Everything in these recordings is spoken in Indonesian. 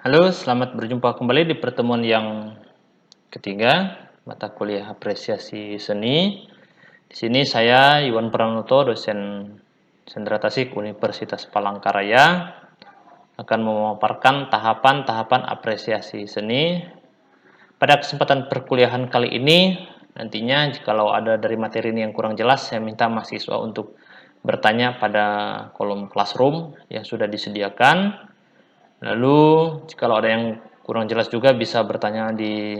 Halo, selamat berjumpa kembali di pertemuan yang ketiga, mata kuliah apresiasi seni. Di sini saya Iwan Pranoto, dosen Sentra Tasik Universitas Palangkaraya, akan memaparkan tahapan-tahapan apresiasi seni. Pada kesempatan perkuliahan kali ini, nantinya jikalau ada dari materi ini yang kurang jelas, saya minta mahasiswa untuk bertanya pada kolom classroom yang sudah disediakan. Lalu, kalau ada yang kurang jelas juga bisa bertanya di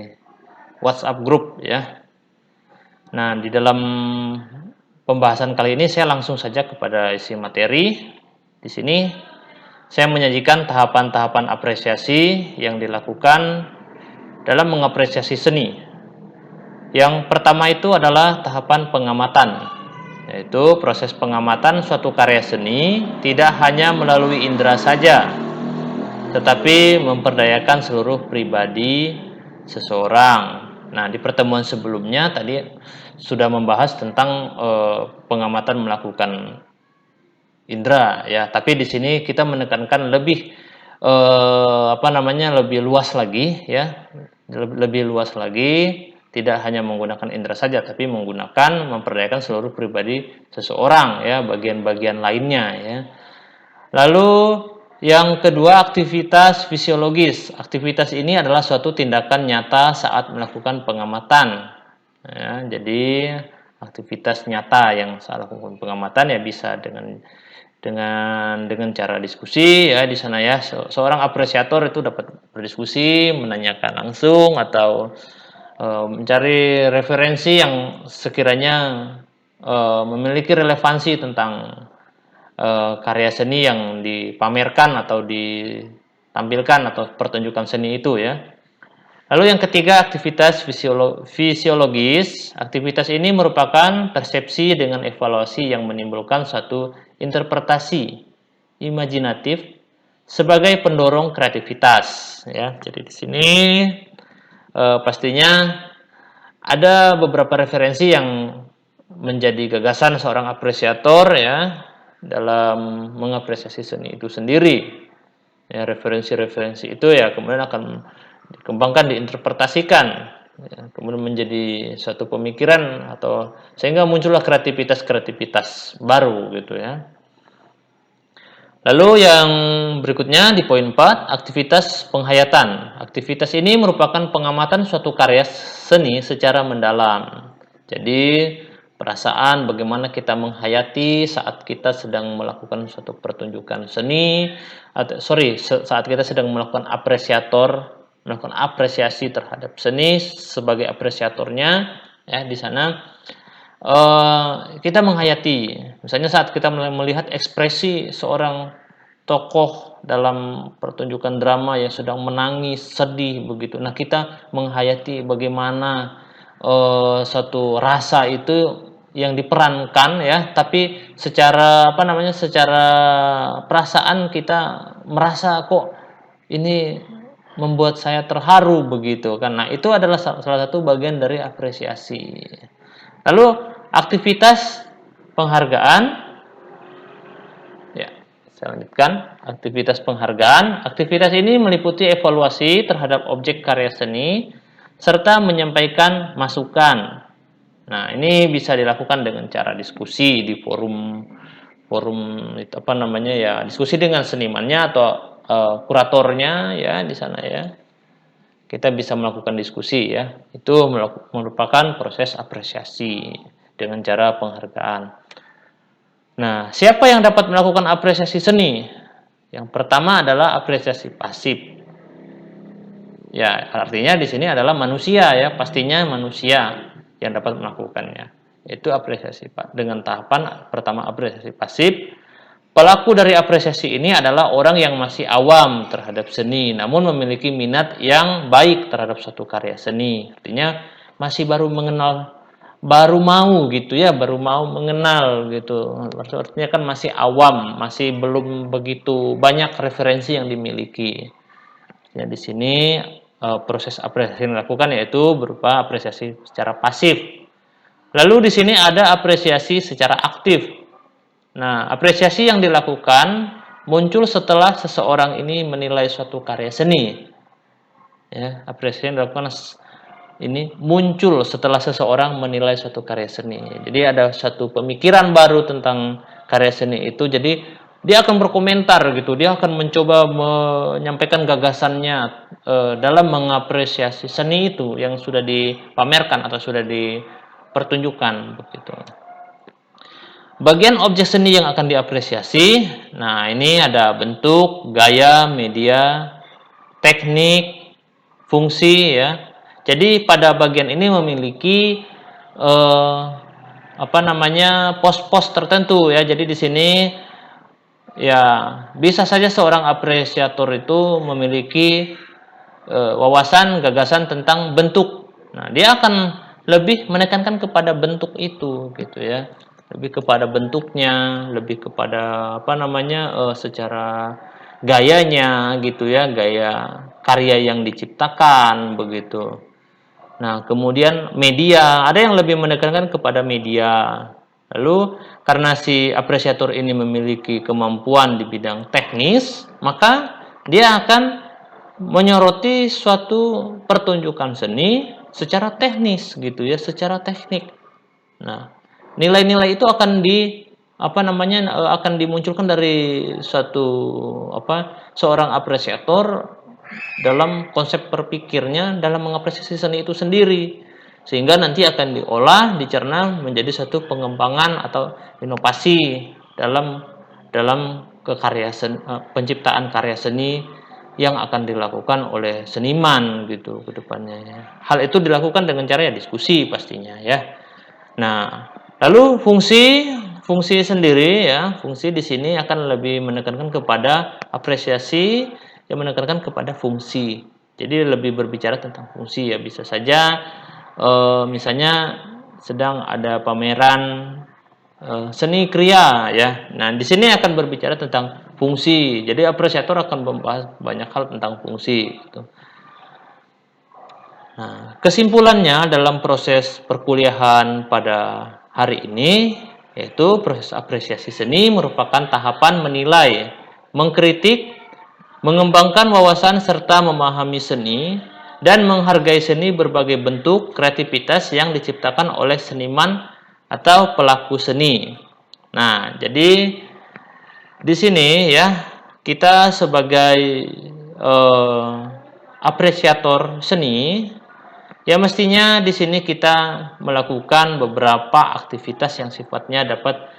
WhatsApp group ya. Nah, di dalam pembahasan kali ini saya langsung saja kepada isi materi. Di sini saya menyajikan tahapan-tahapan apresiasi yang dilakukan dalam mengapresiasi seni. Yang pertama itu adalah tahapan pengamatan, yaitu proses pengamatan suatu karya seni tidak hanya melalui indera saja, tetapi memperdayakan seluruh pribadi seseorang. Nah, di pertemuan sebelumnya tadi sudah membahas tentang pengamatan melakukan indera ya, tapi di sini kita menekankan lebih lebih luas lagi ya, lebih luas lagi, tidak hanya menggunakan indera saja tapi menggunakan memperdayakan seluruh pribadi seseorang ya, bagian-bagian lainnya ya. Lalu yang kedua, aktivitas fisiologis. Aktivitas ini adalah suatu tindakan nyata saat melakukan pengamatan. Ya, jadi aktivitas nyata yang saat melakukan pengamatan ya bisa dengan cara diskusi ya di sana ya. Seorang apresiator itu dapat berdiskusi, menanyakan langsung atau mencari referensi yang sekiranya memiliki relevansi tentang karya seni yang dipamerkan atau ditampilkan atau pertunjukan seni itu ya. Lalu yang ketiga, aktivitas fisiologis. Aktivitas ini merupakan persepsi dengan evaluasi yang menimbulkan suatu interpretasi imajinatif sebagai pendorong kreativitas ya. Jadi di sini pastinya ada beberapa referensi yang menjadi gagasan seorang apresiator ya dalam mengapresiasi seni itu sendiri. Ya, referensi-referensi itu ya kemudian akan dikembangkan, diinterpretasikan, ya, kemudian menjadi satu pemikiran atau sehingga muncullah kreativitas-kreativitas baru gitu ya. Lalu yang berikutnya di poin 4, aktivitas penghayatan. Aktivitas ini merupakan pengamatan suatu karya seni secara mendalam. Jadi perasaan bagaimana kita menghayati saat kita sedang melakukan suatu pertunjukan seni, saat kita sedang melakukan melakukan apresiasi terhadap seni sebagai apresiatornya ya di sana kita menghayati, misalnya saat kita melihat ekspresi seorang tokoh dalam pertunjukan drama yang sedang menangis, sedih begitu. Nah, kita menghayati bagaimana satu rasa itu yang diperankan ya, tapi secara perasaan kita merasa kok ini membuat saya terharu begitu kan. Nah, itu adalah salah satu bagian dari apresiasi. Lalu aktivitas penghargaan, ya, saya lanjutkan. Aktivitas penghargaan. Aktivitas ini meliputi evaluasi terhadap objek karya seni serta menyampaikan masukan. Nah, ini bisa dilakukan dengan cara diskusi di forum diskusi dengan senimannya atau kuratornya ya di sana ya. Kita bisa melakukan diskusi ya. Itu merupakan proses apresiasi dengan cara penghargaan. Nah, siapa yang dapat melakukan apresiasi seni? Yang pertama adalah apresiasi pasif. Ya, artinya di sini adalah manusia ya, pastinya manusia yang dapat melakukannya. Itu apresiasi dengan tahapan pertama apresiasi pasif. Pelaku dari apresiasi ini adalah orang yang masih awam terhadap seni, namun memiliki minat yang baik terhadap suatu karya seni. Artinya masih baru mau gitu ya, baru mau mengenal gitu. Artinya kan masih awam, masih belum begitu banyak referensi yang dimiliki. Ya, di sini proses apresiasi yang dilakukan yaitu berupa apresiasi secara pasif. Lalu di sini ada apresiasi secara aktif. Nah, apresiasi yang dilakukan muncul setelah seseorang ini menilai suatu karya seni. Ya, apresiasi yang dilakukan ini muncul setelah seseorang menilai suatu karya seni. Jadi ada satu pemikiran baru tentang karya seni itu, jadi dia akan berkomentar gitu, dia akan mencoba menyampaikan gagasannya dalam mengapresiasi seni itu yang sudah dipamerkan atau sudah dipertunjukkan begitu. Bagian objek seni yang akan diapresiasi, nah ini ada bentuk, gaya, media, teknik, fungsi ya. Jadi pada bagian ini memiliki pos-pos tertentu ya. Jadi di sini ya bisa saja seorang apresiator itu memiliki wawasan, gagasan tentang bentuk. Nah, dia akan lebih menekankan kepada bentuk itu gitu ya. Lebih kepada bentuknya, lebih kepada secara gayanya gitu ya, gaya karya yang diciptakan begitu. Nah, kemudian media, ada yang lebih menekankan kepada media. Lalu, karena si apresiator ini memiliki kemampuan di bidang teknis, maka dia akan menyoroti suatu pertunjukan seni secara teknis gitu ya, secara teknik. Nah, nilai-nilai itu akan akan dimunculkan dari seorang apresiator dalam konsep berpikirnya dalam mengapresiasi seni itu sendiri, sehingga nanti akan diolah, dicerna menjadi satu pengembangan atau inovasi dalam penciptaan karya seni yang akan dilakukan oleh seniman gitu ke depannya. Hal itu dilakukan dengan cara diskusi pastinya ya. Nah, lalu fungsi sendiri ya, fungsi di sini akan lebih menekankan kepada apresiasi yang menekankan kepada fungsi. Jadi lebih berbicara tentang fungsi ya, bisa saja misalnya sedang ada pameran seni kriya ya. Nah, di sini akan berbicara tentang fungsi. Jadi apresiator akan membahas banyak hal tentang fungsi gitu. Nah, kesimpulannya dalam proses perkuliahan pada hari ini, yaitu proses apresiasi seni merupakan tahapan menilai, mengkritik, mengembangkan wawasan serta memahami seni, dan menghargai seni berbagai bentuk kreativitas yang diciptakan oleh seniman atau pelaku seni. Nah, jadi di sini ya, kita sebagai apresiator seni, ya mestinya di sini kita melakukan beberapa aktivitas yang sifatnya dapat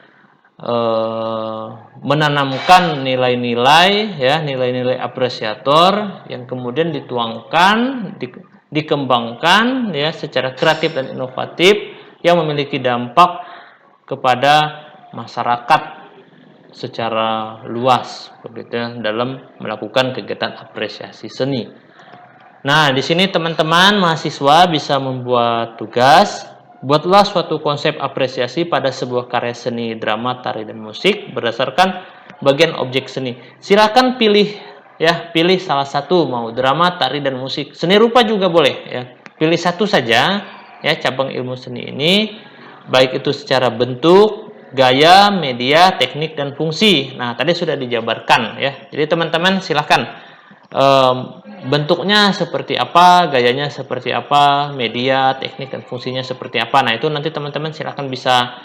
menanamkan nilai-nilai ya, nilai-nilai apresiator yang kemudian dituangkan, dikembangkan ya secara kreatif dan inovatif yang memiliki dampak kepada masyarakat secara luas begitu ya, dalam melakukan kegiatan apresiasi seni. Nah, di sini teman-teman mahasiswa bisa membuat tugas. Buatlah suatu konsep apresiasi pada sebuah karya seni, drama, tari, dan musik berdasarkan bagian objek seni. Silakan pilih salah satu, mau drama, tari, dan musik. Seni rupa juga boleh ya. Pilih satu saja ya cabang ilmu seni ini, baik itu secara bentuk, gaya, media, teknik, dan fungsi. Nah, tadi sudah dijabarkan ya. Jadi teman-teman silahkan bentuknya seperti apa, gayanya seperti apa, media, teknik, dan fungsinya seperti apa. Nah, itu nanti teman-teman silahkan bisa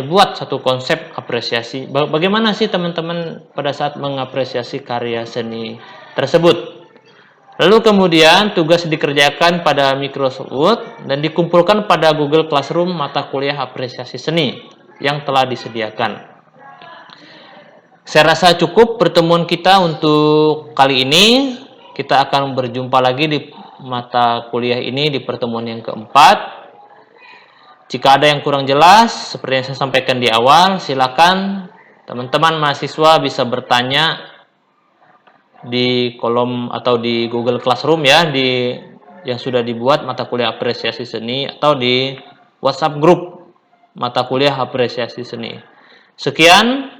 buat satu konsep apresiasi. Bagaimana sih teman-teman pada saat mengapresiasi karya seni tersebut? Lalu kemudian tugas dikerjakan pada Microsoft Word dan dikumpulkan pada Google Classroom mata kuliah apresiasi seni yang telah disediakan. Saya rasa cukup pertemuan kita untuk kali ini. Kita akan berjumpa lagi di mata kuliah ini di pertemuan yang keempat. Jika ada yang kurang jelas, seperti yang saya sampaikan di awal, silakan teman-teman mahasiswa bisa bertanya di kolom atau di Google Classroom ya, yang sudah dibuat mata kuliah apresiasi seni, atau di WhatsApp grup mata kuliah apresiasi seni. Sekian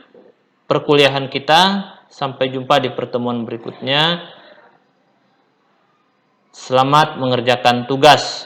perkuliahan kita, sampai jumpa di pertemuan berikutnya. Selamat mengerjakan tugas.